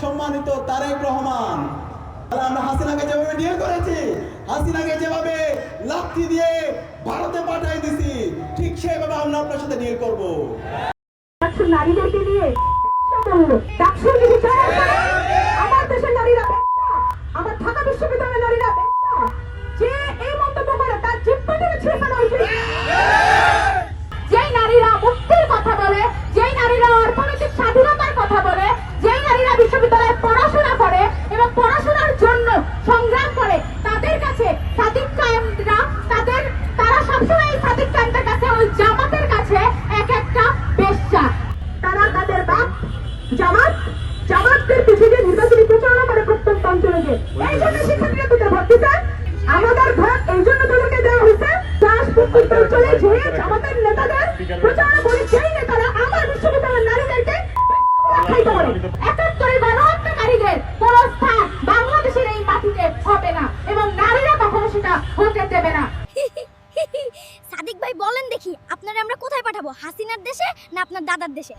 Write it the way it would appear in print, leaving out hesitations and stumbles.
সম্মানিত তারেক রহমান, আমরা হাসিনাকে যেভাবে ডিল করেছি, হাসিনাকে যেভাবে লাথি দিয়ে ভারতে পাঠাই দিছি, ঠিক সেভাবে আমরা আপনার সাথে ডিল করব। নারীদেরকে নিয়ে আমার দেশের নারীরা বেশ্যা, আমার ঢাকা বিশ্ববিদ্যালয়ের নারীরা বেশ্যা, যে এই মন্তব্য করে তার জিহ্বা থেকে ছিঁড়ে ফেলা উচিত। যেই নারীরা মুক্তির কথা বলে, যেই নারীরা অর্থনৈতিক স্বাধীনতার কথা বলে, যেই নারীরা বিশ্ববিদ্যালয়ে পড়াশোনা করে এবং পড়াশোনার জন্য সংগ্রাম করে, তাদের কাছে সাদিক কায়েমরা তারা সবসময় সাদিক কায়েমদের কাছে, ওই জামাতের কাছে এক একটা বেশ্যা। তারা তাদের বাপ জামাতদের পিছিয়ে নির্বাচনী প্রচারণা করে প্রত্যন্ত অঞ্চলে গিয়ে। এই জন্য শিক্ষার্থীরা তোদের ভর্তি চায়, আমাদের ভোট এই জন্য তোদেরকে দেওয়া হয়েছে। প্রত্যন্ত অঞ্চলে যেয়ে জামাতের নেতাদের প্রচারণা করে, যেই নেতারা আমার বিশ্ববিদ্যালয়ের নারীদেরকে আখ্যায়িত করে। ৭১ গণহত্যাকারীদের কোনো স্থান বাংলাদেশের এই মাটিতে হবে না এবং নারীরা কখনো সেটা হতে দেবে না। সাদিক ভাই বলেন দেখি, আপনারা আমরা কোথায় পাঠাবো? হাসিনার দেশে না আপনার দাদার দেশে?